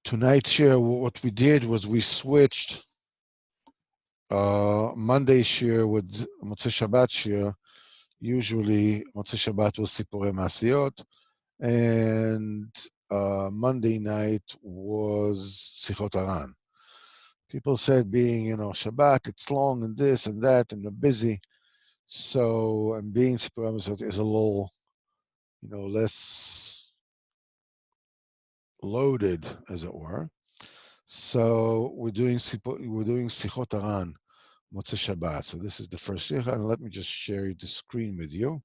Tonight's share, what we did was we switched Monday share with Motzei Shabbat share. Usually Motzei Shabbat was Sipurei Masiyot, and Monday night was Sichot Haran. People said being, Shabbat, it's long and this and that, and they're busy. So, and being Sipurei Masiyot is a little, less loaded, as it were. So we're doing Sichot Haran, Motzei Shabbat. So this is the first Sikha, and let me just share the screen with you.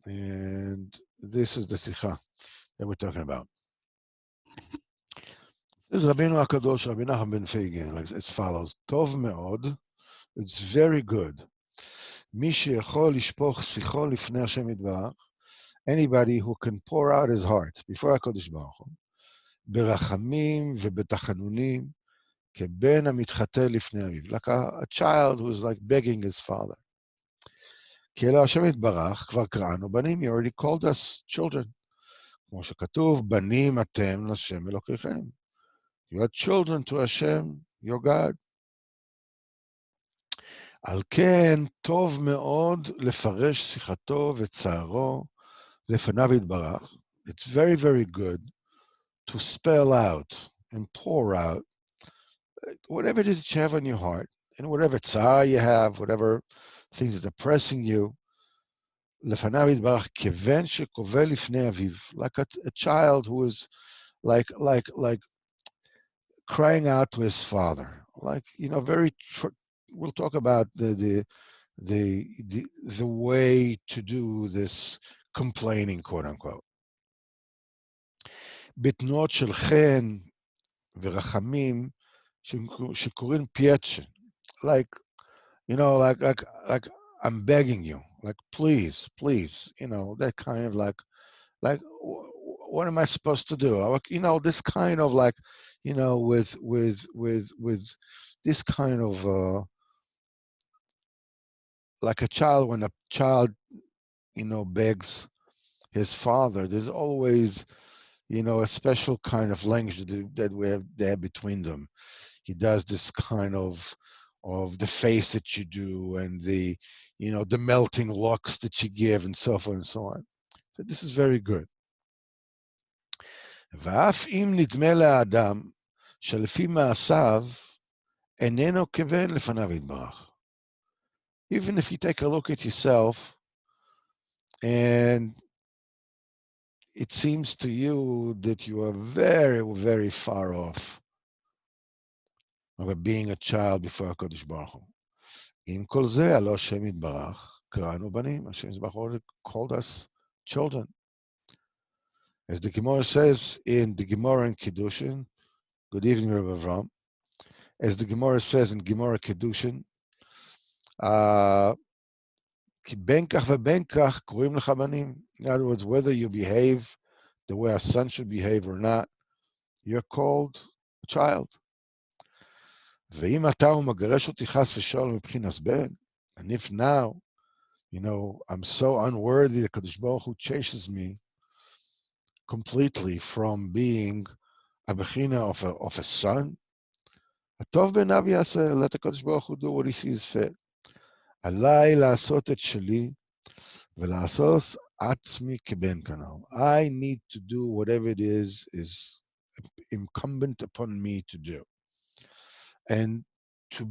And this is the Sikha that we're talking about. This is Rabbeinu HaKadosh, Rabbi Nachman ben Feigen, like as follows. Tov me'od, it's very good. Mi she'echol lishpoch sicho lifnei Hashem yitbarach, anybody who can pour out his heart before HaKadosh Baruch Hu, ברחמים ובתחנונים, כבן המתחטא לפני אביו, like a child who's like begging his father. כי אלוה השם יתברך, כבר קראנו בנים, he already called us children. כמו שכתוב, בנים אתם להשם אלוקיכם. You are children to Hashem, your God. על כן, טוב מאוד לפרש שיחתו וצערו לפניו יתברך. It's very, very good to spell out and pour out whatever it is that you have on your heart, and whatever tsar you have, whatever things that are pressing you, לפניו יתברך, כבן שקובל לפני אביו, like a child who is like crying out to his father, like, we'll talk about the way to do this complaining, quote unquote. בתנועות של חן ורחמים שקוראים פייטשן, like I'm begging you, like please, that kind of like what am I supposed to do? This kind of like, with this kind of like a child, when a child, begs his father, there's always, a special kind of language that we have there between them. He does this kind of the face that you do, and the, the melting looks that you give, and so forth and so on. So this is very good. ואף אם נדמה לאדם שלפי מעשיו איננו כבן לפניו יתברך. Even if you take a look at yourself and it seems to you that you are very, very far off of being a child before HaKadosh Baruch Hu. עם כל זה, הלא השם יתברך, קראנו בנים. Hashem Yitbarach called us children. As the Gemara says in the Gemara in Kiddushin, good evening, Rabbi Avram. As the Gemara says in Gemara Kiddushin, כי בין כך ובין כך קוראים לך בנים. In other words, whether you behave the way a son should behave or not, you're called a child. ואם אתה הוא מגרש אותי חס ושלום מבחינת בן, and if now, I'm so unworthy that Kadosh Baruch Hu chases me completely from being a bechina of a son, הטוב בעיניו יעשה, let הקדוש ברוך הוא do what he sees fit. עליי לעשות את שלי ולעשות עצמי כבן כנעו. I need to do whatever it is incumbent upon me to do. And to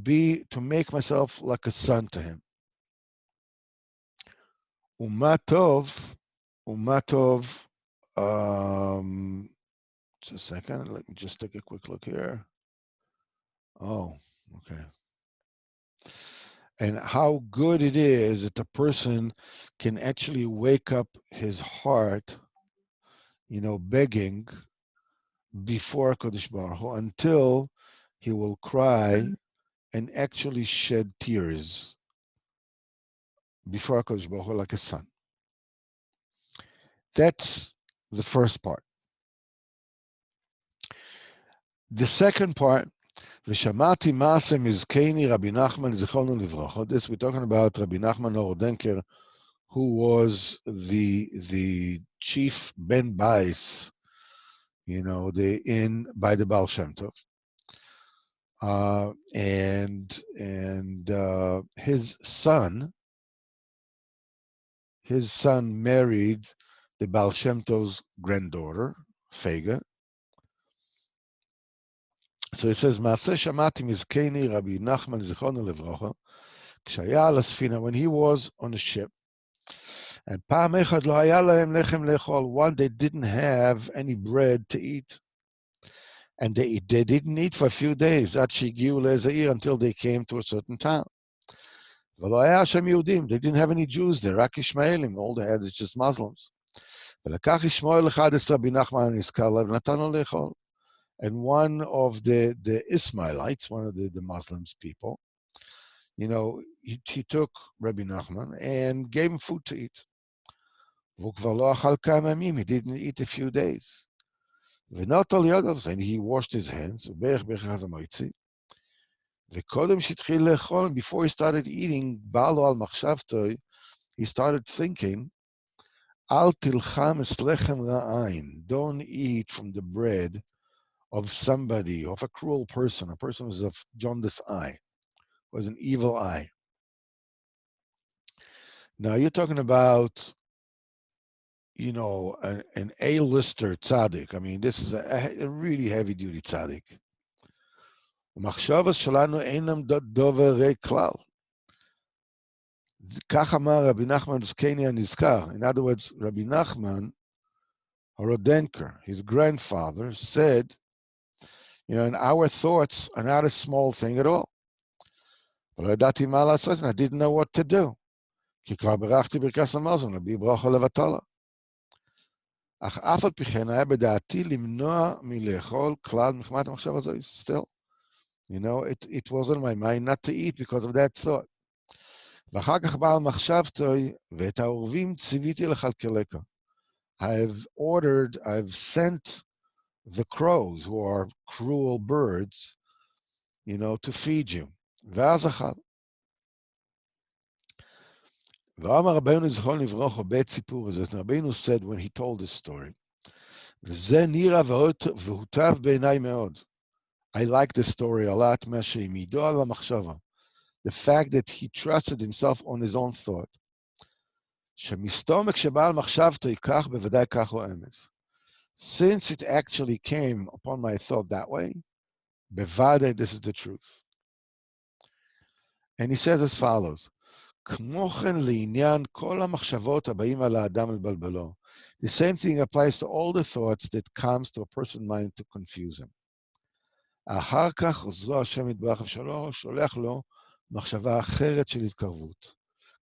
make myself like a son to him. ומה טוב, just a second, let me just take a quick look here. Oh, okay. And how good it is that the person can actually wake up his heart, begging before Kodesh Baruch Hu until he will cry and actually shed tears before Kodesh Baruch Hu like a son. That's the first part. The second part, ושמעתי מעשה מזקני רבי נחמן זיכרונו לברכה. This we're talking about Rabbi Nachman Orodenker, who was the chief Ben Bais, by the Baal Shem Tov. And his son married the Baal Shem Tov's granddaughter, Fega. So he says, Maaseh shamati mizkeni Rabbi Nachman zichrono levrocha, k'shaya al asfina, when he was on a ship, and פעם אחת לא היה להם לחם לאכול, one, they didn't have any bread to eat. And they didn't eat for a few days, עד שהגיעו לאיזה עיר, until they came to a certain town. ולא היה שם יהודים, they didn't have any Jews there, רק ישמעאלים, all they had is just Muslims. ולקח ישמעאל 11 רבי נחמן הנזכר לה, ונתן לו לאכול. And one of the Ismailites, one of the Muslims people, he took Rabbi Nachman and gave him food to eat. והוא כבר לא אכל כמה ימים, he didn't eat a few days. ונוטל ידיו, and he washed his hands, וברך ברכת המועצי. וקודם שהתחיל לאכול, before he started eating, בא לו על מחשבתו, he started thinking, אל תלחם את לחם רעין, don't eat from the bread of somebody, of a cruel person, a person who's of jaundiced eye, was an evil eye. Now you're talking about, an A-lister tzaddik. I mean, this is a really heavy-duty tzaddik. ומחשבות שלנו אינם דוברי כלל. כך אמר רבי נחמן זקני הנזכר. In other words, Rabbi Nachman Horodenker, his grandfather, said, and our thoughts are not a small thing at all. ולא ידעתי מה לעשות, and I didn't know what to do. כי כבר ברכתי ברכת המזון, רבי ברכה לבטלה. אך אף על פי כן היה בדעתי למנוע מלאכול כלל מחמת המחשב הזו, still. It wasn't in my mind not to eat because of that thought. ואחר כך בא על מחשבתו, ואת העורבים ציוויתי לכלכלך. I've sent the crows, who are cruel birds, to feed you. ואז אכל. ואמר רבינו זכרון לברכה בעת סיפור הזה, רבינו said when he told this story, וזה נראה והוטב בעיניי מאוד. I like this story a lot, מה שהעמידו על המחשבה. The fact that he trusted himself on his own thought. שמסתומק שבא על מחשבתו כך, בוודאי כך הוא אמס. Since it actually came upon my thought that way, בוודאי this is the truth. And he says as follows, כמו כן לעניין כל המחשבות הבאים על האדם לבלבלו. The same thing applies to all the thoughts that comes to a person's mind to confuse him. אחר כך עוזרו השם יתברך ושלום, שולח לו מחשבה אחרת של התקרבות.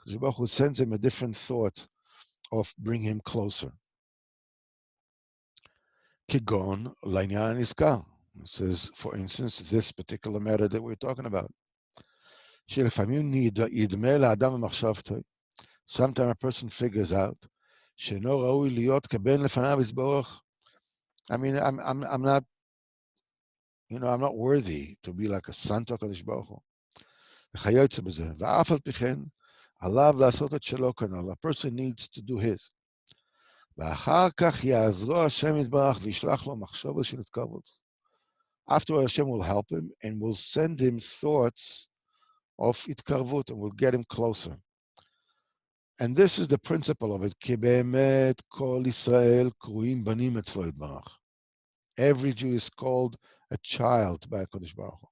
הקדוש ברוך הוא sends him a different thought of bring him closer. כגון לעניין הנזכר. It says, for instance, this particular matter that we're talking about. שלפעמים ידמה לאדם במחשבתו. Sometimes a person figures out שאינו ראוי להיות כבן לפניו יתברך. I mean, I'm not, I'm not worthy to be like a son to הקדוש ברוך הוא. וכיוצא בזה. ואף על פי כן, עליו לעשות את שלו כנ"ל. A person needs to do his. ואחר כך יעזרו השם יתברך וישלח לו מחשבה של התקרבות. Afterward, Hashem will help him and will send him thoughts of התקרבות and will get him closer. And this is the principle of it. כי באמת כל ישראל קרויים בנים אצלו יתברך. Every Jew is called a child by הקדוש ברוך הוא.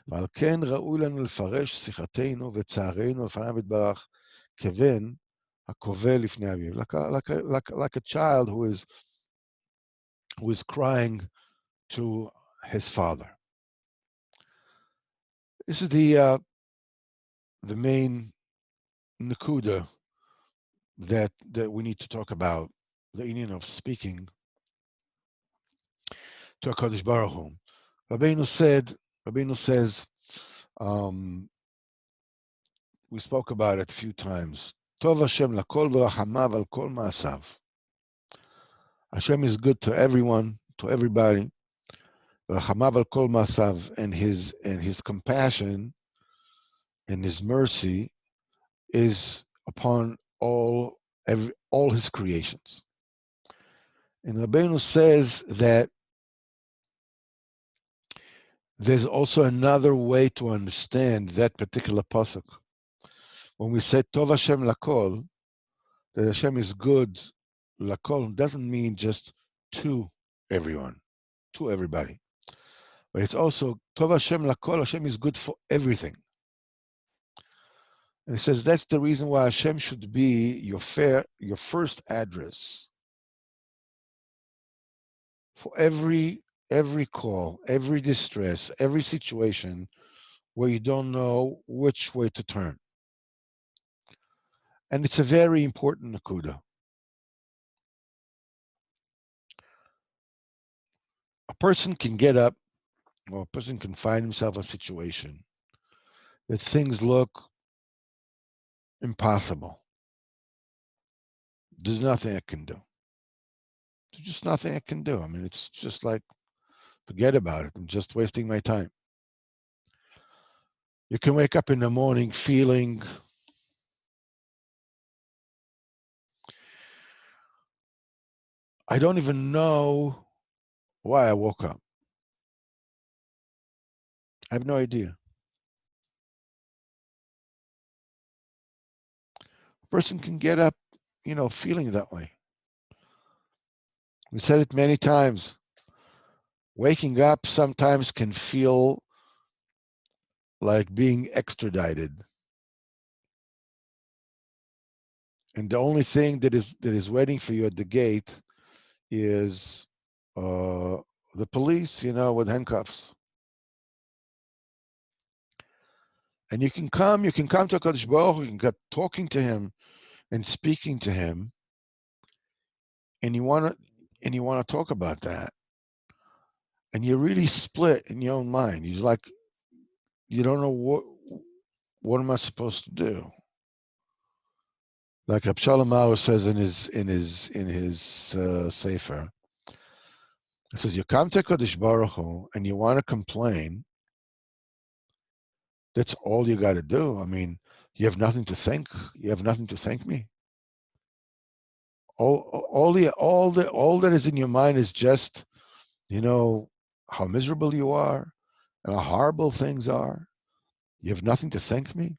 ועל כן ראוי לנו לפרש שיחתנו וצערנו לפניו יתברך כבן הקובל לפני אביו. Like a child who is crying to his father. This is the main nakuda that we need to talk about, the union of speaking to HaKadosh Baruch Hu. Rabbeinu says, we spoke about it a few times. Tov Hashem lakol v'rachamav al kol ma'asav. Hashem is good to everyone, to everybody. V'rachamav al kol ma'asav, and his compassion and his mercy is upon all his creations. And Rabbeinu says that there's also another way to understand that particular pasuk. When we say Tov Hashem lakol, that Hashem is good lakol, doesn't mean just to everyone, to everybody. But it's also Tov Hashem lakol, Hashem is good for everything. And he says that's the reason why Hashem should be your first address for every call, every distress, every situation where you don't know which way to turn. And it's a very important nakuda. A person can get up, or a person can find himself in a situation that things look impossible. There's nothing I can do. There's just nothing I can do. I mean, it's just like, forget about it. I'm just wasting my time. You can wake up in the morning feeling I don't even know why I woke up. I have no idea. A person can get up, feeling that way. We said it many times. Waking up sometimes can feel like being extradited. And the only thing that is waiting for you at the gate is the police, with handcuffs. And you can come to HaKadosh Baruch Hu, you can get talking to him and speaking to him, and you want to talk about that. And you're really split in your own mind. You're like, you don't know what am I supposed to do? Like Abshalom Auer says in his sefer, it says you come to Kodesh Baruch Hu and you want to complain. That's all you got to do. I mean, you have nothing to thank. You have nothing to thank me. All that is in your mind is just, how miserable you are and how horrible things are. You have nothing to thank me.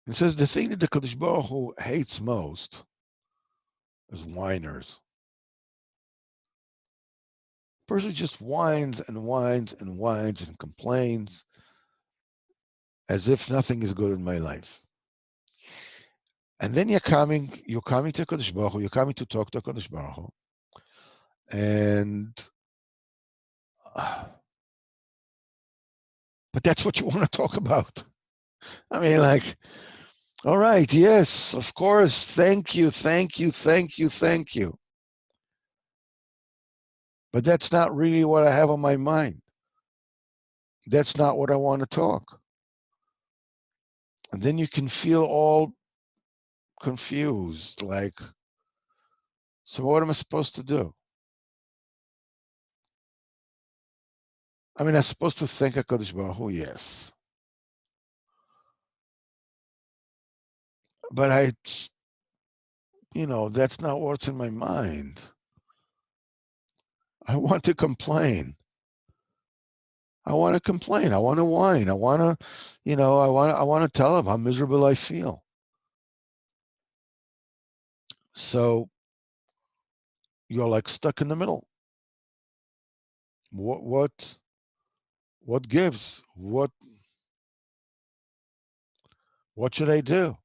It says the thing that the Kodesh Baruch Hu hates most is whiners. The person just whines and whines and whines and complains as if nothing is good in my life. And then you're coming to Kodesh Baruch Hu, you're coming to talk to Kodesh Baruch Hu, and but that's what you want to talk about. I mean, like, all right, yes, of course, thank you. But that's not really what I have on my mind. That's not what I want to talk. And then you can feel all confused, like, so what am I supposed to do? I mean, I'm supposed to thank HaKadosh Baruch Hu, yes. But that's not what's in my mind. I want to complain. I want to complain. I want to whine. I want to, I want to tell him how miserable I feel. So you're like stuck in the middle. What gives? What should I do?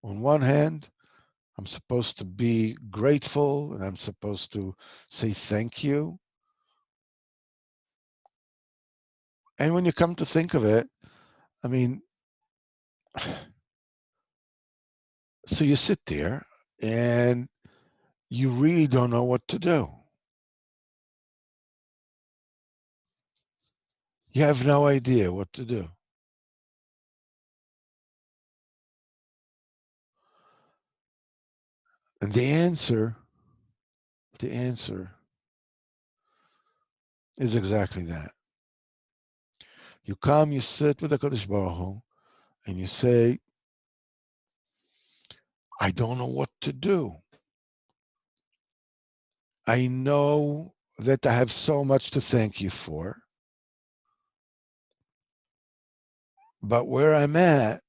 On one hand, I'm supposed to be grateful and I'm supposed to say thank you. And when you come to think of it, I mean, so you sit there and you really don't know what to do. You have no idea what to do. And the answer is exactly that. You come, you sit with the Kodesh Baruch Hu, and you say, I don't know what to do. I know that I have so much to thank you for, but where I'm at,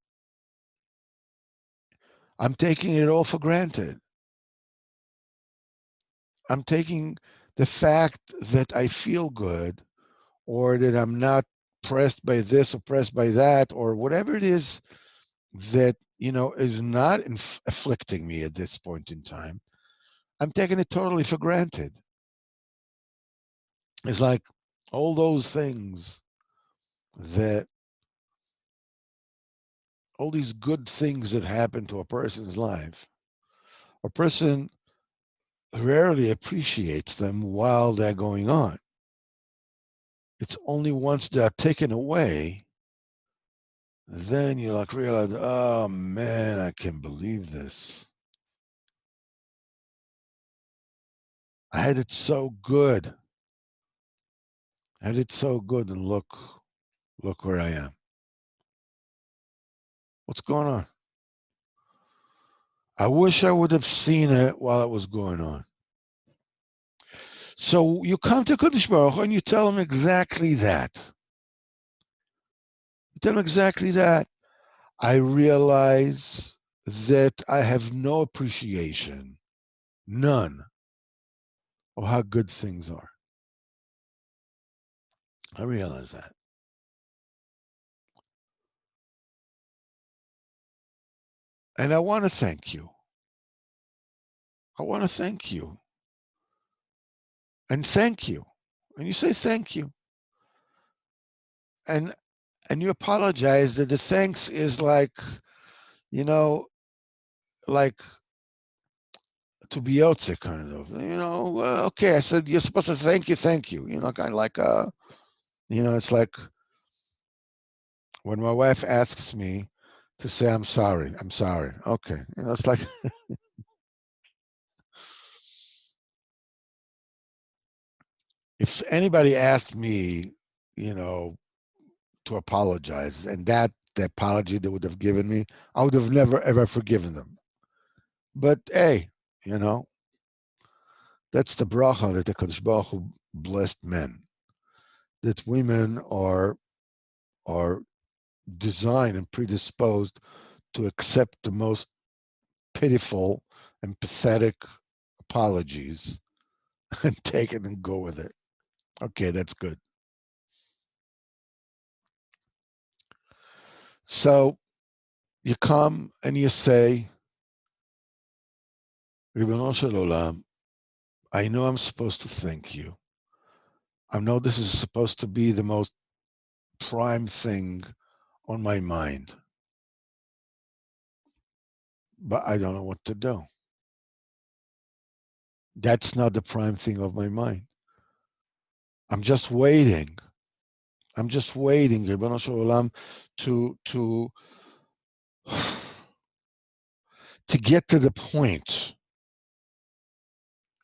I'm taking it all for granted. I'm taking the fact that I feel good, or that I'm not pressed by this or pressed by that, or whatever it is that, is not afflicting me at this point in time. I'm taking it totally for granted. It's like all those things that, all these good things that happen to a person's life, a person rarely appreciates them while they're going on. It's only once they're taken away, then you like realize, oh man, I can't believe this. I had it so good. I had it so good, and look where I am. What's going on? I wish I would have seen it while it was going on. So you come to Kodesh Baruch Hu and you tell him exactly that. You tell him exactly that. I realize that I have no appreciation, none, of how good things are. I realize that. And I want to thank you. I want to thank you. And thank you. And you say thank you. And you apologize that the thanks is like, like to be yotze kind of, okay, I said, you're supposed to thank you, kind of like, it's like when my wife asks me to say, I'm sorry. Okay. It's like, if anybody asked me, to apologize, and the apology they would have given me, I would have never, ever forgiven them. But hey, that's the bracha that the Kadosh Baruch Hu blessed men, that women are designed and predisposed to accept the most pitiful and pathetic apologies and take it and go with it. Okay, that's good. So you come and you say, Ribono Shel Olam, I know I'm supposed to thank you. I know this is supposed to be the most prime thing on my mind, but I don't know what to do. That's not the prime thing of my mind. I'm just waiting. Ribono Shel Olam, to get to the point,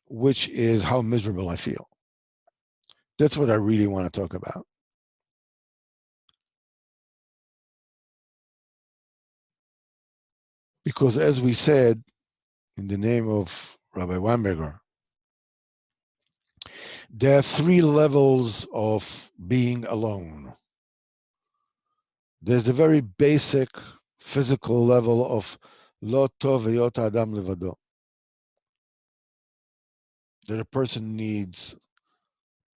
which is how miserable I feel. That's what I really want to talk about. Because as we said, in the name of Rabbi Weinberger, there are 3 levels of being alone. There's the very basic physical level of lo tov heyot adam levado, that a person needs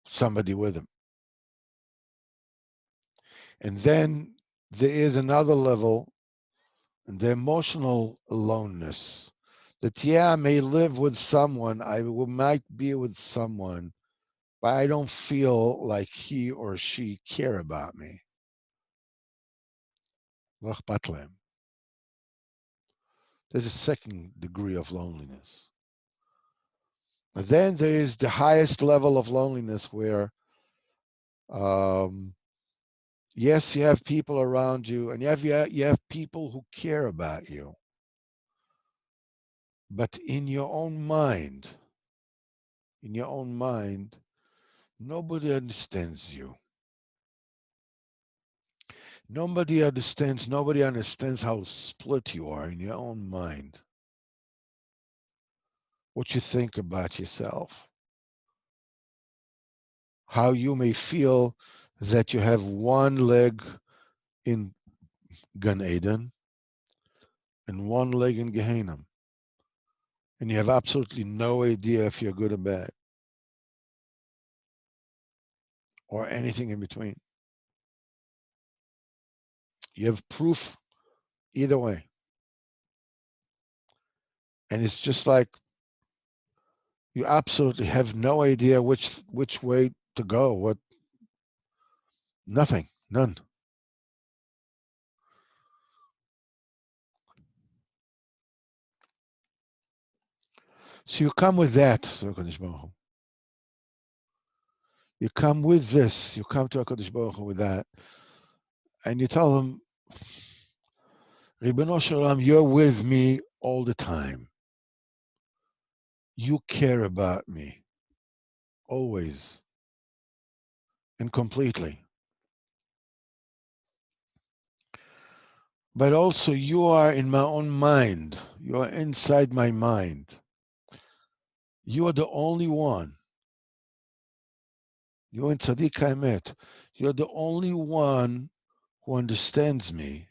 somebody with him. And then there is another level, the emotional aloneness, that I may live with someone, I might be with someone, but I don't feel like he or she care about me. Lo akhpat lahem. There's a second degree of loneliness. And then there is the highest level of loneliness where, yes, you have people around you, and you have people who care about you, but in your own mind, nobody understands you. Nobody understands how split you are in your own mind, what you think about yourself, how you may feel that you have one leg in Gan Eden and one leg in Gehenna, and you have absolutely no idea if you're good or bad, or anything in between. You have proof either way. And it's just like you absolutely have no idea which way to go, nothing, none. So you come with that, HaKadosh Baruch Hu. You come with this, you come to HaKadosh Baruch Hu with that, and you tell him, Ribono Shel Olam, you're with me all the time. You care about me, always and completely. But also you are in my own mind. You are inside my mind. You are the only one. You're in Tzaddik HaEmet. You're the only one who understands me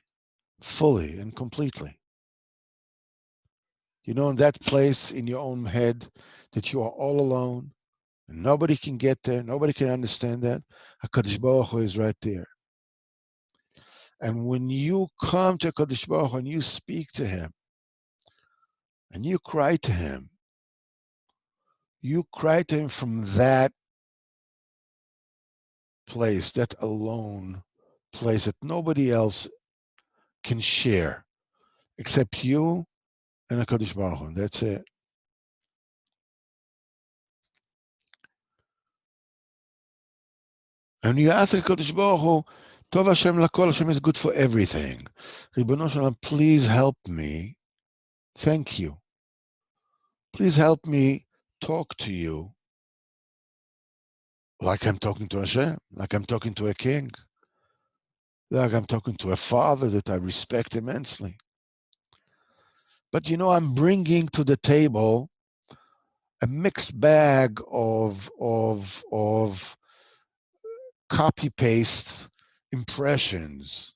fully and completely. You know, in that place in your own head that you are all alone, and nobody can get there, nobody can understand that. HaKadosh Baruch Hu is right there. And when you come to HaKadosh Baruch Hu and you speak to him, and you cry to him from that place, that alone place that nobody else can share except you and HaKadosh Baruch Hu. That's it. And you ask HaKadosh Baruch Hu, Tov Hashem lakol, Hashem is good for everything. Ribono Shel Olam, please help me. Thank you. Please help me talk to you like I'm talking to Hashem, like I'm talking to a king, like I'm talking to a father that I respect immensely. But you know, I'm bringing to the table a mixed bag of copy paste impressions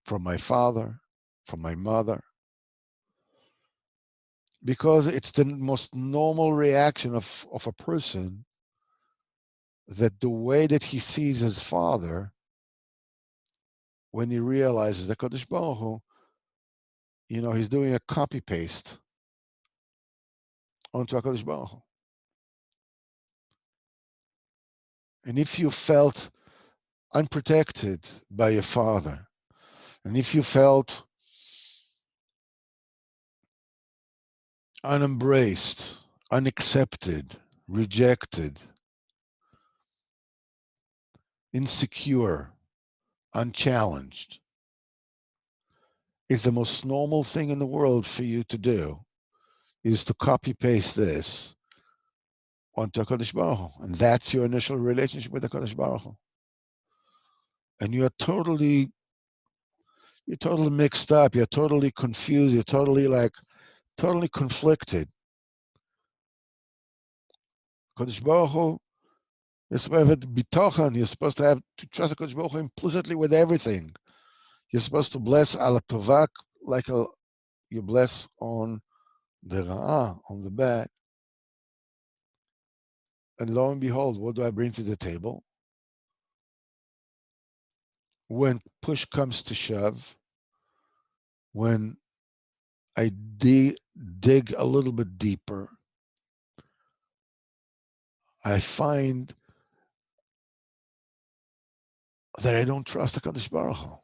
from my father, from my mother, because it's the most normal reaction of a person that the way that he sees his father when he realizes that Kodesh Baruch Hu, you know, he's doing a copy paste onto HaKadosh Baruch Hu. And if you felt unprotected by your father, and if you felt unembraced, unaccepted, rejected, insecure, unchallenged, it's the most normal thing in the world for you to do is to copy paste this onto HaKadosh Baruch Hu. And that's your initial relationship with HaKadosh Baruch Hu. And you're totally mixed up, you're totally confused, you're totally conflicted. HaKadosh Baruch Hu, you're supposed to have bitachon, you're supposed to have to trust HaKadosh Baruch Hu implicitly with everything. You're supposed to bless ala tovak like you bless on the ra'ah, on the bad. And lo and behold, what do I bring to the table? When push comes to shove, when I dig a little bit deeper, I find that I don't trust HaKadosh Baruch Hu.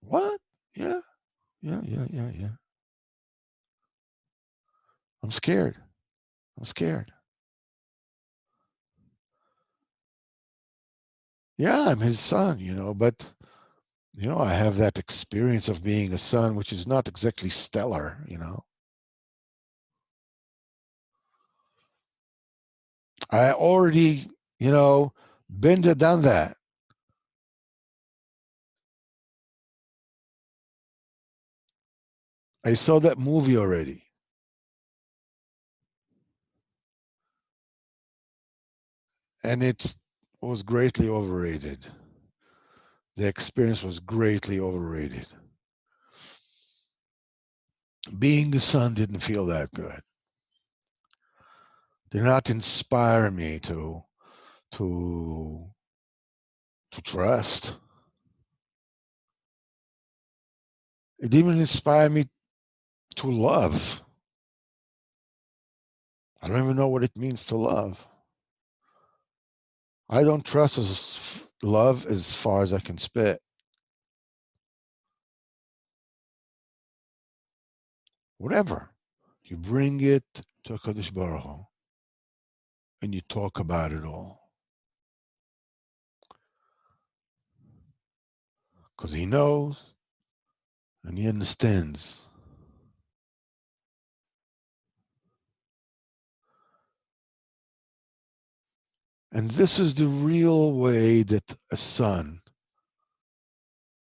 What? Yeah. I'm scared. Yeah, I'm his son, you know, but you know, I have that experience of being a son, which is not exactly stellar, you know. I already, you know, Been there, done that. I saw that movie already. And it was greatly overrated. The experience was greatly overrated. Being a son didn't feel that good. Did not inspire me to to trust. It didn't even inspire me to love. I don't even know what it means to love. I don't trust love as far as I can spit. Whatever. You bring it to HaKadosh Baruch Hu and you talk about it all. Because he knows and he understands. And this is the real way that a son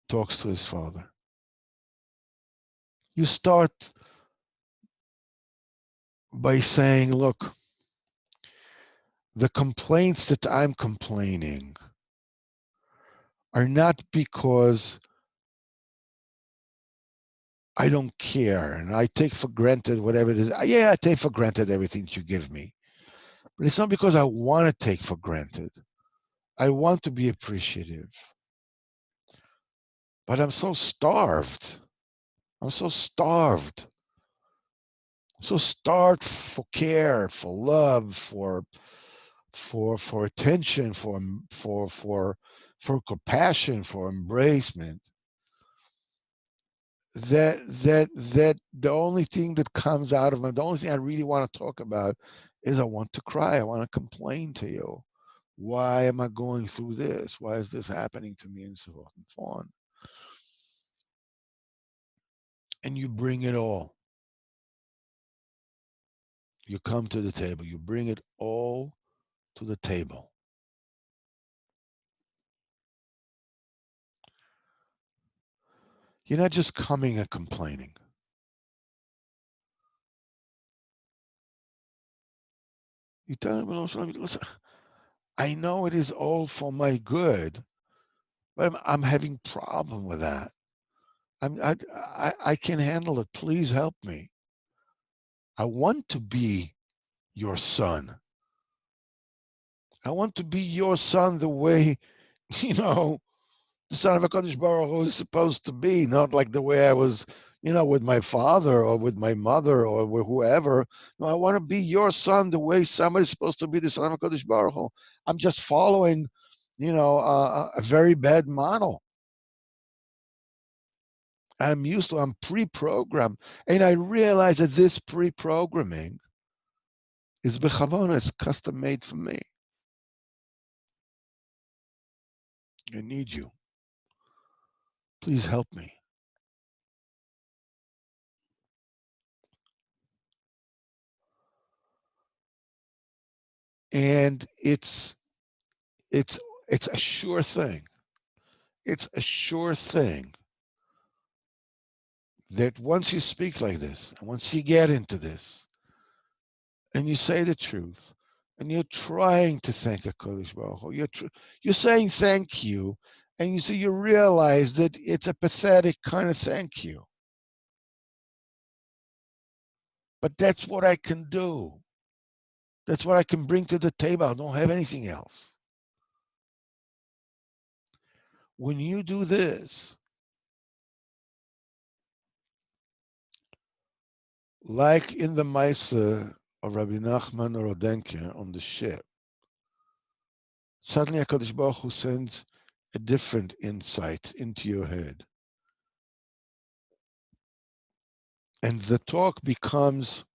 talks to his father. You start by saying, look, the complaints that I'm complaining are not because I don't care and I take for granted whatever it is. Yeah, I take for granted everything you give me. But it's not because I want to take for granted. I want to be appreciative. But I'm so starved. I'm so starved. I'm so starved for care, for love, for attention, for compassion, for embracement. That the only thing that comes out of my, the only thing I really want to talk about is I want to cry. I want to complain to you. Why am I going through this? Why is this happening to me? And so forth and so on. And you bring it all. You come to the table. You bring it all to the table. You're not just coming and complaining. You tell him, listen, I know it is all for my good, but I'm having problem with that. I can handle it. Please help me. I want to be your son. I want to be your son the way, you know, the son of HaKadosh Baruch Hu is supposed to be, not like the way I was, with my father or with my mother or with whoever. No, I want to be your son the way somebody's supposed to be the son of HaKadosh Baruch Hu. I'm just following, a very bad model. I'm pre-programmed. And I realize that this pre-programming is bechavona, it's custom made for me. I need you. Please help me. And it's it's a sure thing. It's a sure thing that once you speak like this, and once you get into this, and you say the truth, and you're trying to thank a Kodesh Baruch Hu, you're saying thank you, and you realize that it's a pathetic kind of thank you. But that's what I can do. That's what I can bring to the table. I don't have anything else. When you do this, like in the Maisa of Rabbi Nachman or Rodenke on the ship, suddenly HaKadosh Baruch Hu sends a different insight into your head. And the talk becomes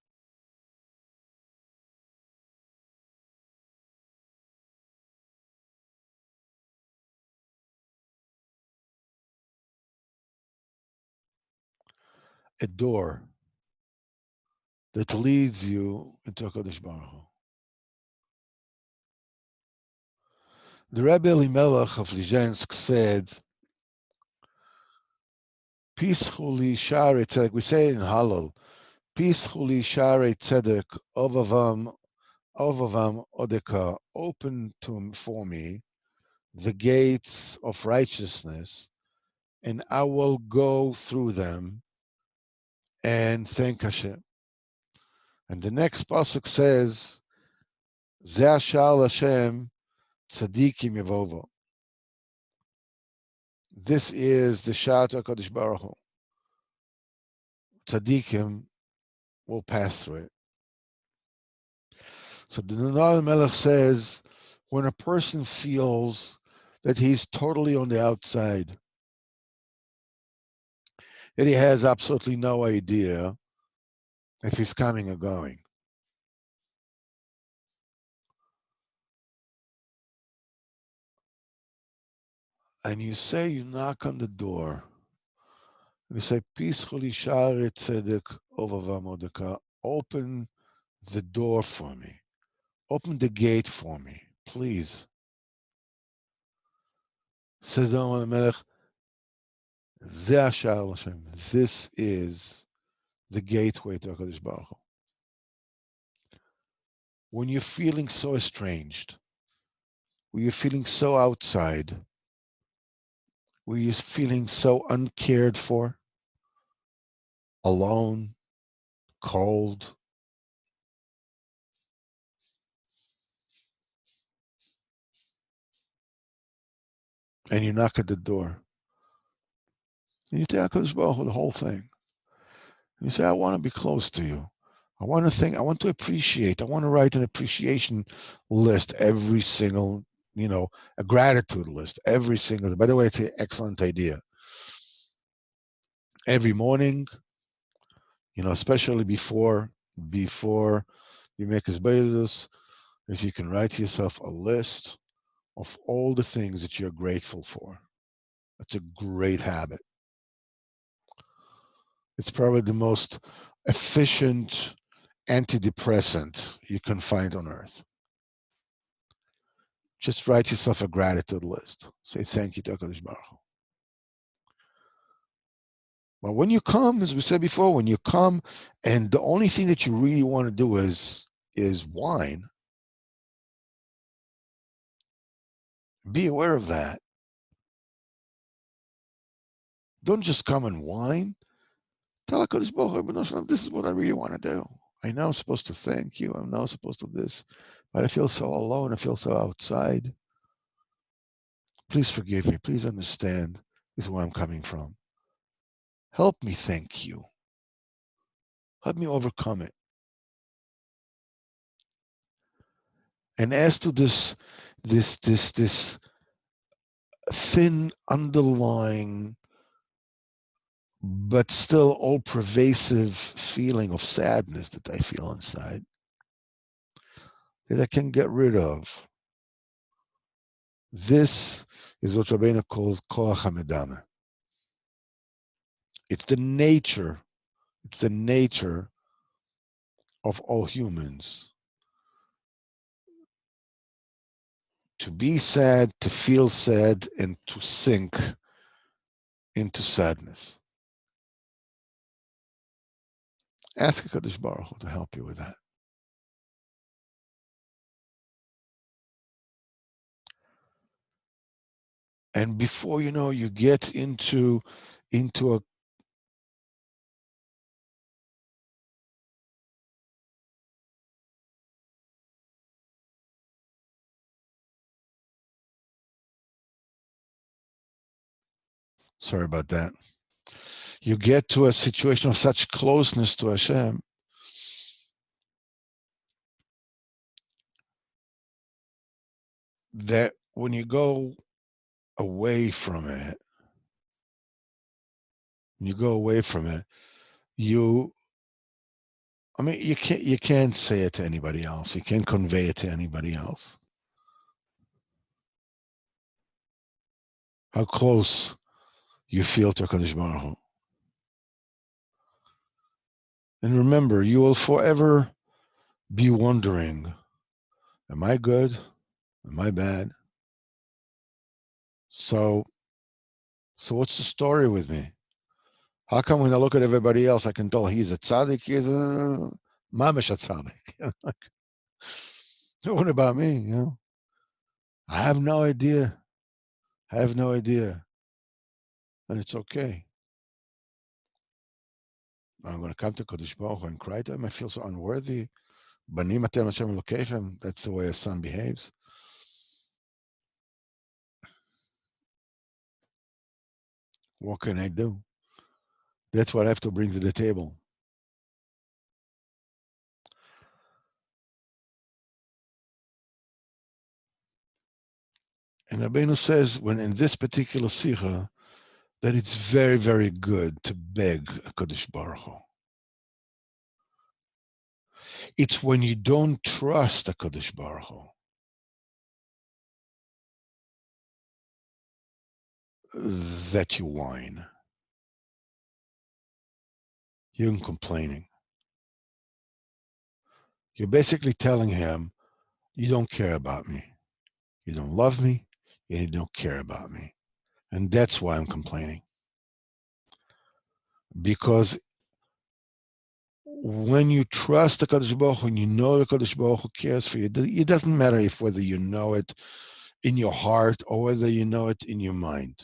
a door that leads you into HaKadosh Baruch Hu. The Rebbe Elimelech of Lizhensk said, peacefully share tzedek, we say it in Hallel, peacefully share tzedek, ovavam odeka, open for me the gates of righteousness, and I will go through them and thank Hashem. And the next pasuk says, Ze ashar Hashem tzadikim yavovo. This is the shout of HaKadosh Baruch Hu. Tzadikim will pass through it. So the Nunal Melech says, when a person feels that he's totally on the outside, that he has absolutely no idea if he's coming or going, and you knock on the door, and you say, peacefully share tzedek ovavam odeka, open the door for me, open the gate for me, please. Says the Nunal Melech, Ze ashar Hashem. This is the gateway to HaKadosh Baruch Hu. When you're feeling so estranged, when you're feeling so outside, when you're feeling so uncared for, alone, cold, and you knock at the door, and you tell HaKadosh Baruch Hu the whole thing. And you say, I want to be close to you. I want to think, I want to appreciate, I want to write an appreciation list every single, a gratitude list every single, by the way, it's an excellent idea. Every morning, especially before you make his Beidus, if you can write yourself a list of all the things that you're grateful for. That's a great habit. It's probably the most efficient antidepressant you can find on earth. Just write yourself a gratitude list. Say thank you to HaKadosh Baruch Hu. But when you come, as we said before, when you come and the only thing that you really want to do is whine, be aware of that. Don't just come and whine. Tell HaKadosh Baruch Hu, this is what I really want to do. I know I'm supposed to thank you. I know I'm supposed to this, but I feel so alone. I feel so outside. Please forgive me. Please understand. This is where I'm coming from. Help me thank you. Help me overcome it. And as to this thin underlying but still all-pervasive feeling of sadness that I feel inside, that I can get rid of. This is what Rabbeinu calls koach hamedama. It's the nature of all humans to be sad, to feel sad, and to sink into sadness. Ask HaKadosh Baruch Hu to help you with that. And before you know, you get into a sorry about that. You get to a situation of such closeness to Hashem that when you go away from it, you can't say it to anybody else. You can't convey it to anybody else. How close you feel to HaKadosh Baruch Hu. And remember, you will forever be wondering, am I good? Am I bad? So what's the story with me? How come when I look at everybody else, I can tell he's a tzaddik, he's a mamish a tzaddik? What about me? I have no idea. I have no idea, and it's okay. I'm going to come to Kodesh Baruch Hu and cry to him. I feel so unworthy. Banim atem Hashem Elokeichem. That's the way a son behaves. What can I do? That's what I have to bring to the table. And Rabbeinu says, when in this particular Sicha, that it's very, very good to beg Kodesh Baruch Hu. It's when you don't trust the Kodesh Baruch Hu that you whine. You're complaining. You're basically telling him, you don't care about me. You don't love me, and you don't care about me. And that's why I'm complaining. Because when you trust the Kadosh Baruch Hu and you know the Kadosh Baruch Hu cares for you, it doesn't matter if whether you know it in your heart or whether you know it in your mind.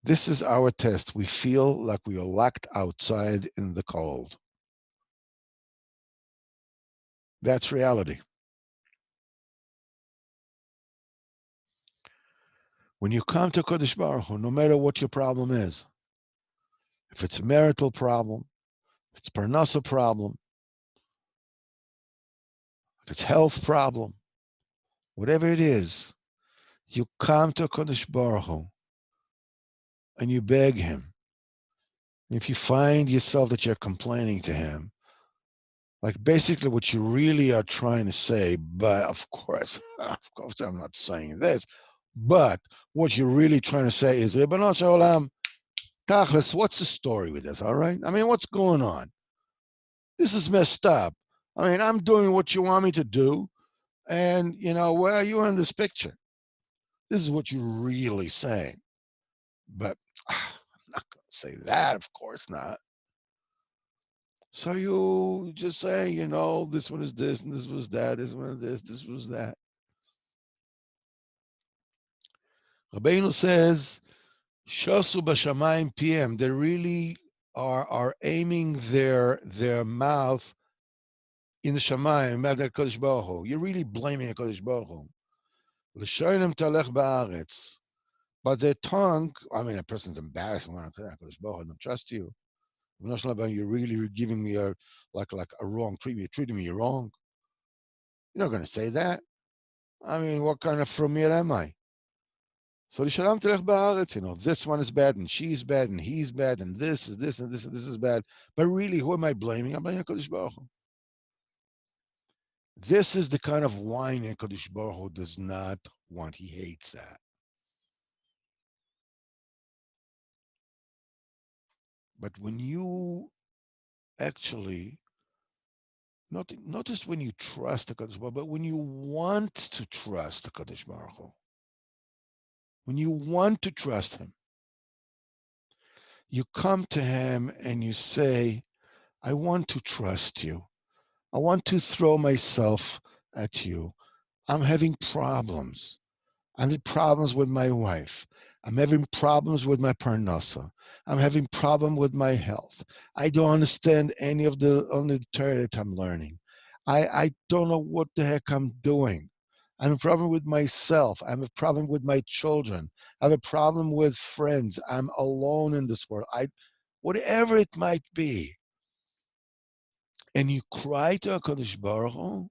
This is our test. We feel like we are locked outside in the cold. That's reality. When you come to Kadosh Baruch Hu, no matter what your problem is, if it's a marital problem, if it's a parnasa problem, if it's health problem, whatever it is, you come to Kadosh Baruch Hu and you beg him. And if you find yourself that you're complaining to him, like basically what you really are trying to say, but of course I'm not saying this, but what you're really trying to say is, Ribono Shel Olam, Tachlis, what's the story with this, all right? I mean, what's going on? This is messed up. I mean, I'm doing what you want me to do, and, where are you in this picture? This is what you're really saying. But I'm not going to say that, of course not. So you just say, this one is this, and this was that, this one is this was that. Rabbeinu says, Shosu b'shamayim PM. They really are aiming their mouth in the shamayim, at the Kodesh Baruch Hu. You're really blaming the Kodesh Baruch Hu. L'shonim talech ba'aretz. But their tongue, I mean, a person's embarrassed when I'm saying Kodesh Baruch Hu, I don't trust you. You're really giving me a wrong treatment. You're treating me wrong. You're not going to say that. I mean, what kind of frumir am I? So this one is bad, and she's bad, and he's bad, and this is this, and this is bad. But really, who am I blaming? I'm blaming Kodesh Baruch Hu. This is the kind of whine Kodesh Baruch Hu does not want. He hates that. But when you actually, not just when you trust the Kodesh Baruch Hu, but when you want to trust the Kodesh Baruch Hu, when you want to trust him, you come to him and you say, I want to trust you. I want to throw myself at you. I'm having problems. I'm having problems with my wife. I'm having problems with my parnasa. I'm having problem with my health. I don't understand any of the Torah that I'm learning. I don't know what the heck I'm doing. I have a problem with myself. I have a problem with my children. I have a problem with friends. I'm alone in this world. Whatever it might be. And you cry to HaKadosh Baruch Hu,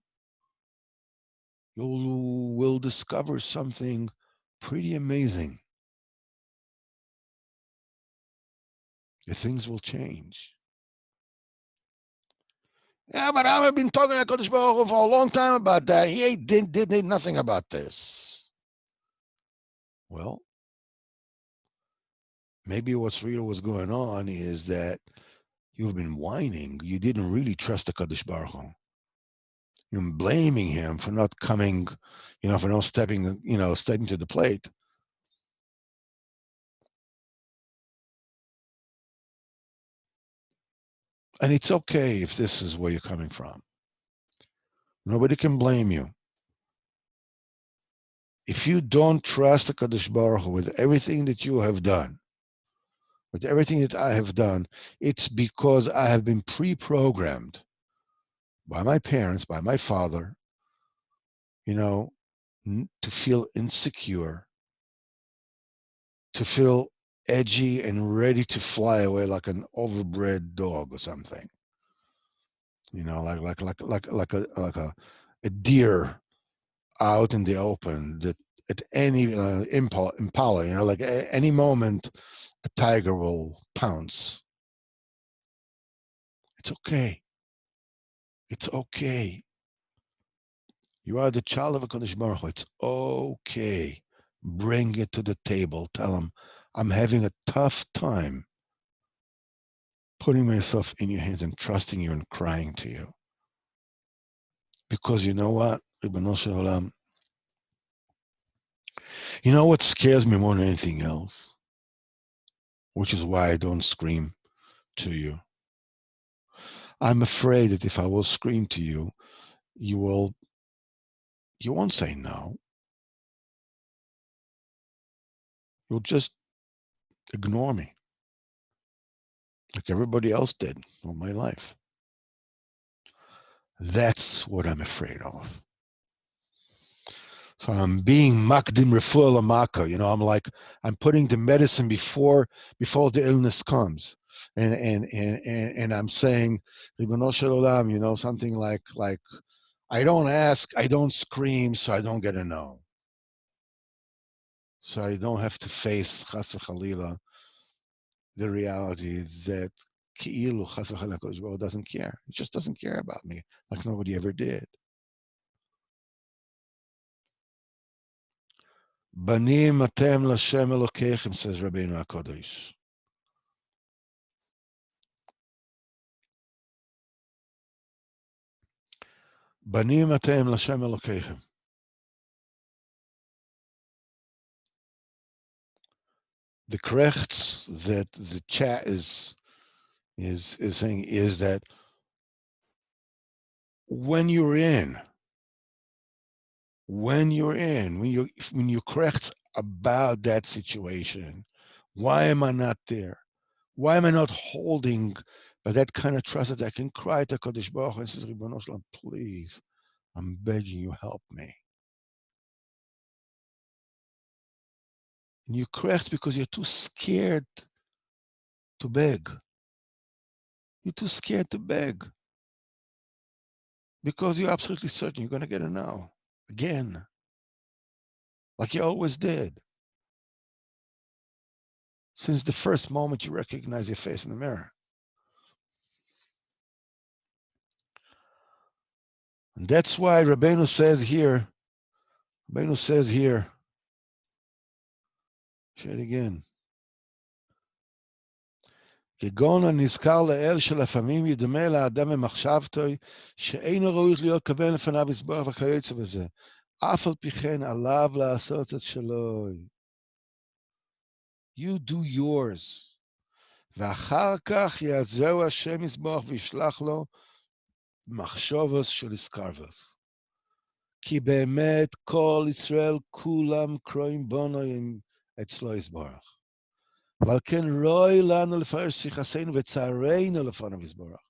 you will discover something pretty amazing. The things will change. Yeah, but I've been talking to HaKadosh Baruch Hu for a long time about that. He did nothing about this. Well, maybe what's really was going on is that you've been whining. You didn't really trust the HaKadosh Baruch Hu. You're blaming him for not coming, for not stepping to the plate. And it's okay if this is where you're coming from. Nobody can blame you. If you don't trust the Kadosh Baruch Hu with everything that you have done, with everything that I have done, it's because I have been pre-programmed by my parents, by my father, to feel insecure, to feel edgy and ready to fly away like an overbred dog or something. Like a deer out in the open that at any impala, like any moment a tiger will pounce. It's okay. It's okay. You are the child of a Kodesh Baruch Hu. It's okay. Bring it to the table. Tell him, I'm having a tough time putting myself in your hands and trusting you and crying to you. Because you know what, Ribbono Shel Olam, you know what scares me more than anything else? Which is why I don't scream to you. I'm afraid that if I will scream to you, you won't say no. You'll just ignore me, like everybody else did all my life. That's what I'm afraid of. So I'm being makdim refuah lamaka. I'm putting the medicine before the illness comes, and I'm saying, Ribbono Shel Olam, something like I don't ask, I don't scream, so I don't get a no. So I don't have to face chas v'chalila the reality that ki'ilu chas v'chalila Kodesh Baruch Hu doesn't care. He just doesn't care about me like nobody ever did. Banim atem l'Hashem Elokeichem, says Rabbeinu HaKadosh. Banim atem l'Hashem Elokeichem. The krechts that the chat is saying is that when you krechts about that situation, why am I not there? Why am I not holding that kind of trust that I can cry to Kodesh Baruch Hu and says, Ribbono Shel Olam, please, I'm begging you, help me. And you krechts because you're too scared to beg. You're too scared to beg. Because you're absolutely certain you're going to get a no. Again. Like you always did. Since the first moment you recognize your face in the mirror. And that's why Rabbeinu says here, say it again. כגון הנזכר לאל שלפעמים ידמה לאדם במחשבתו שאינו ראוי להיות כוון לפניו יסבורך וכיוצא בזה. אף על פי כן עליו לעשות את שלו. You do yours. ואחר כך יעזרו השם יסבורך וישלח לו מחשבוס של איסקרבוס. כי באמת כל ישראל כולם קרואים בונו אצלו יסבורך. ועל כן רואי לנו לפרש שיחסינו וצערנו לפניו יסבורך.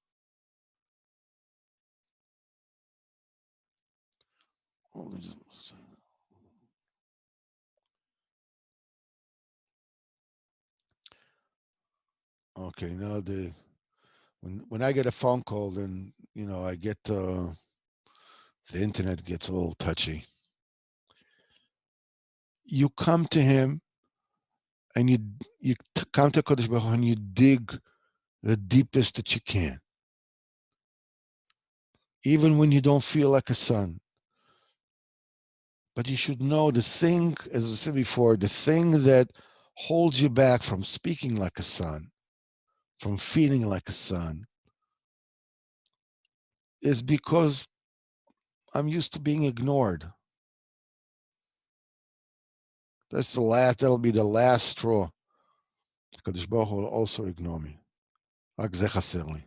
Okay, now when I get a phone call, then I get the internet gets a little touchy. You come to him, and you come to Kodesh Baruch Hu, and you dig the deepest that you can, even when you don't feel like a son. But you should know the thing, as I said before, the thing that holds you back from speaking like a son, from feeling like a son, is because I'm used to being ignored. That'll be the last straw. Kadosh Baruch Hu will also ignore me. רק זה חסר לי.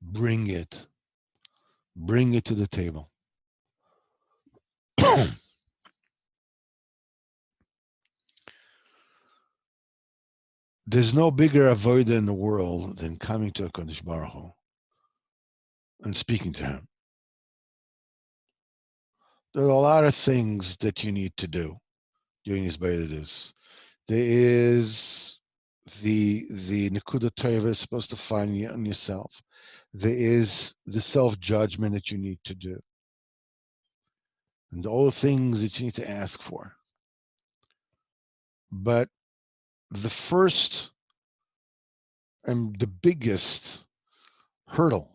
Bring it. Bring it to the table. There's no bigger avoider in the world than coming to a Kadosh Baruch Hu and speaking to him. There are a lot of things that you need to do during this Beiradis. There is the Nekuda Tova supposed to find on yourself. There is the self-judgment that you need to do. And all the things that you need to ask for. But the first and the biggest hurdle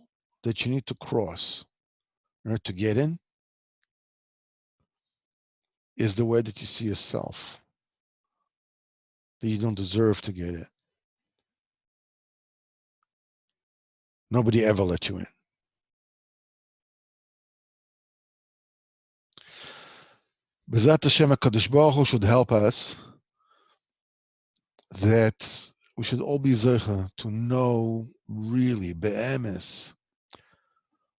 that you need to cross in order to get in is the way that you see yourself, that you don't deserve to get in. Nobody ever let you in. B'ezrat Hashem, HaKadosh Baruch Hu should help us that we should all be zeicha to know really, be'emes,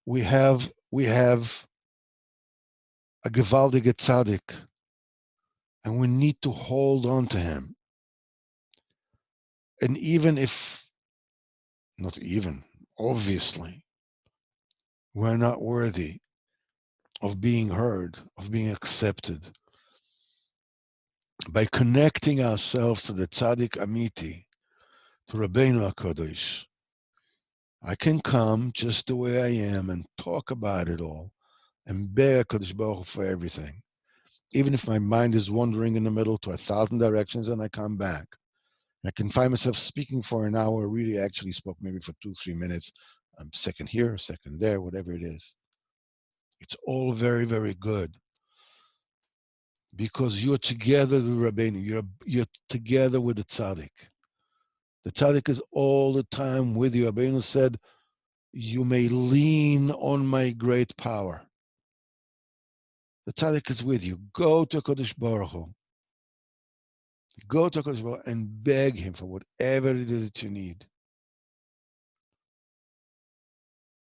we have a gewaldige tzaddik, and we need to hold on to him. And even if, not even, obviously, we're not worthy of being heard, of being accepted, by connecting ourselves to the tzaddik amiti, to Rabbeinu HaKadosh, I can come just the way I am and talk about it all and beg HaKadosh Baruch Hu for everything. Even if my mind is wandering in the middle to 1,000 directions and I come back. I can find myself speaking for an hour, really actually spoke maybe for 2-3 minutes. I'm second here, second there, whatever it is. It's all very, very good. Because you're together with Rabbeinu, you're together with the tzaddik. The tzaddik is all the time with you. Rabbeinu said, you may lean on my great power. The tzaddik is with you. Go to Kodesh Baruch Hu. Go to Kodesh Baruch Hu and beg him for whatever it is that you need.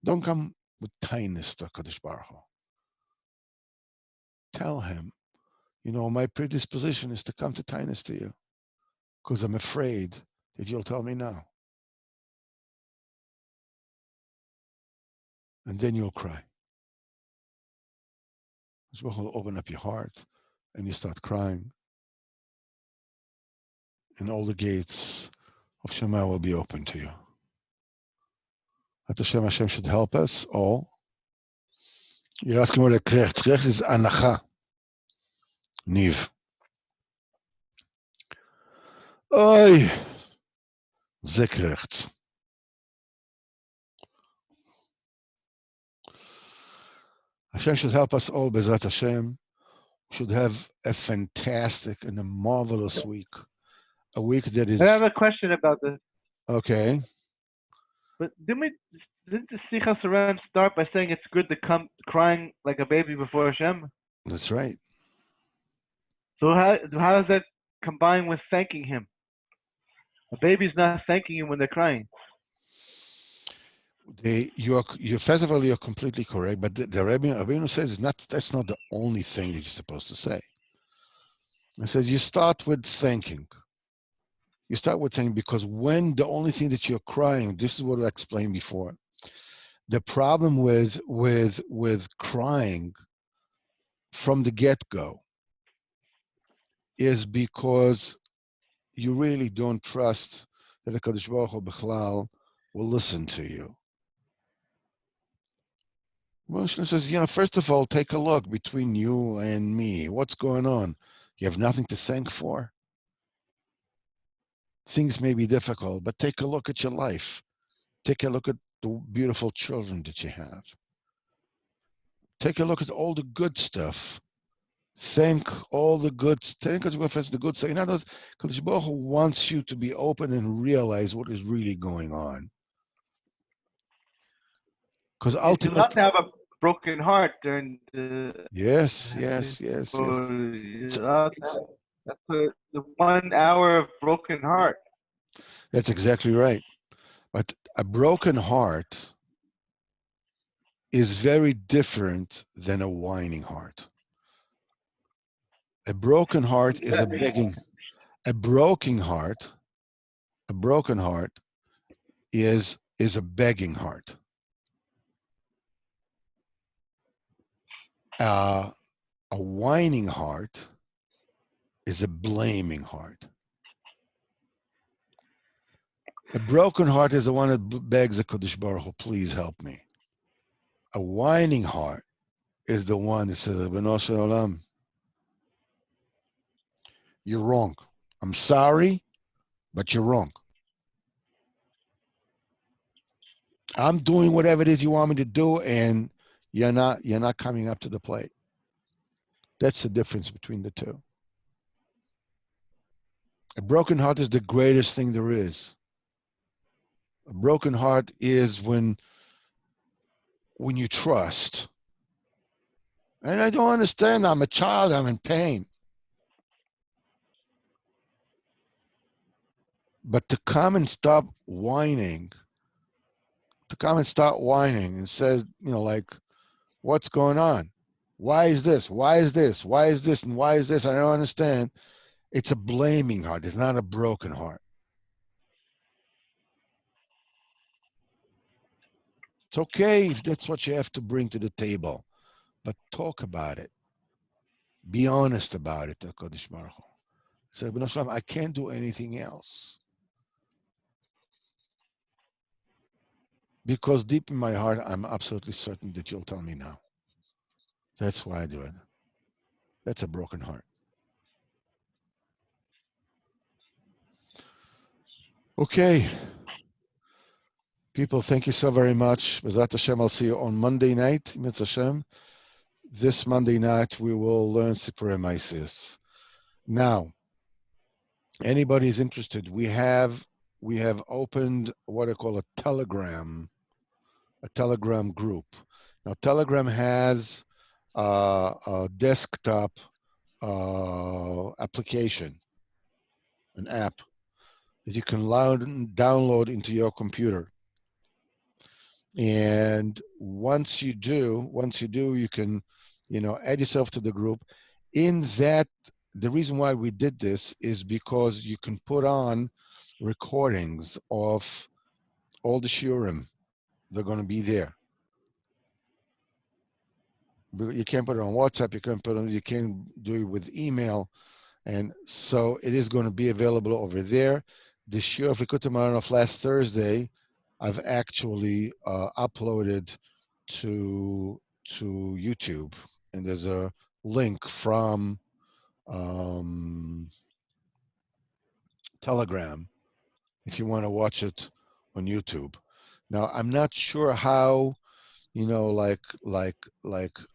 Don't come with kindness to Kodesh Baruch Hu. Tell him, my predisposition is to come to kindness to you because I'm afraid that you'll tell me no. And then you'll cry. Kodesh Baruch Hu will open up your heart and you start crying. And all the gates of Shema will be open to you. Hashem should help us all. You're asking what a krecht. Krecht is anacha. Niv. Oy. Ze krecht. Hashem should help us all, B'ezrat Hashem. We should have a fantastic and a marvelous week. A week that is... I have a question about this. Okay. But didn't the Sichos Haran start by saying it's good to come crying like a baby before Hashem? That's right. So how does that combine with thanking him? A baby's not thanking him when they're crying. First of all, you're completely correct, but the Rabbeinu says that's not the only thing that you're supposed to say. It says you start with thanking. You start with thanking because when the only thing that you're crying, this is what I explained before. The problem with crying from the get-go is because you really don't trust that the Kadosh Baruch Hu B'chlal will listen to you. Moshe says, first of all, take a look between you and me. What's going on? You have nothing to thank for? Things may be difficult, but take a look at your life. Take a look at the beautiful children that you have. Take a look at all the good stuff. Thank all the good, thank God for the good stuff. In other words, Kadosh Baruch Hu wants you to be open and realize what is really going on. Because ultimately, broken heart during the Yes. It's, that's it's, the 1 hour of broken heart. that's exactly right. But a broken heart is very different than a whining heart. A broken heart is a begging. A broken heart, a broken heart is a begging heart. A whining heart is a blaming heart. A broken heart is the one that begs the Kodesh Baruch Hu, please help me. A whining heart is the one that says, B'no shel olam, you're wrong. I'm sorry, but you're wrong. I'm doing whatever it is you want me to do, and you're not coming up to the plate. That's the difference between the two. A broken heart is the greatest thing there is. A broken heart is when you trust. And I don't understand. I'm a child. I'm in pain. But to come and stop whining, and says, like, what's going on? Why is this? Why is this? Why is this? And why is this? I don't understand. It's a blaming heart. It's not a broken heart. It's okay if that's what you have to bring to the table, but talk about it. Be honest about it, Kodesh Baruch Hu. Say, "B'no Shalom, I can't do anything else. Because deep in my heart, I'm absolutely certain that you'll tell me now. That's why I do it. That's a broken heart." Okay. People, thank you so very much. B'ezrat Hashem, I'll see you on Monday night, Mitzvah Hashem. This Monday night, we will learn Sipurei Maisis. Now, anybody is interested, we have opened what I call a Telegram group. Now, Telegram has a desktop application, an app that you can download into your computer. And once you do, you can, add yourself to the group. In that, the reason why we did this is because you can put on recordings of all the shiurim. They're going to be there. You can't put it on WhatsApp. You can't do it with email. And so it is going to be available over there. The shiur of Likutei Moharan of last Thursday, I've actually uploaded to YouTube, and there's a link from Telegram if you want to watch it on YouTube. Now, I'm not sure how, like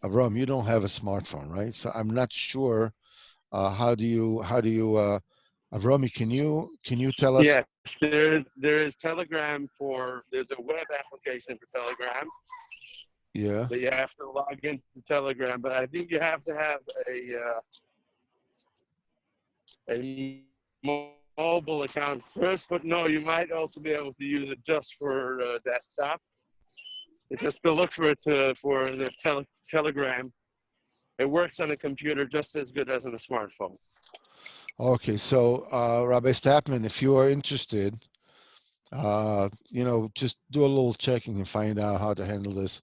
Avram, you don't have a smartphone, right? So I'm not sure how do you Avrami, can you tell us? Yes, there is Telegram there's a web application for Telegram. Yeah. So you have to log into Telegram, but I think you have to have a mobile account first. But no, you might also be able to use it just for desktop. It's just to look for it for the Telegram. It works on a computer just as good as on a smartphone. Okay, so Rabbi Statman, if you are interested, just do a little checking and find out how to handle this.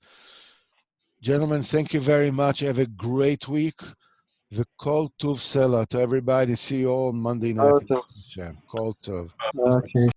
Gentlemen, thank you very much. Have a great week. V'kol tuv sela to everybody. See you all Monday night. Kol tuv. Okay.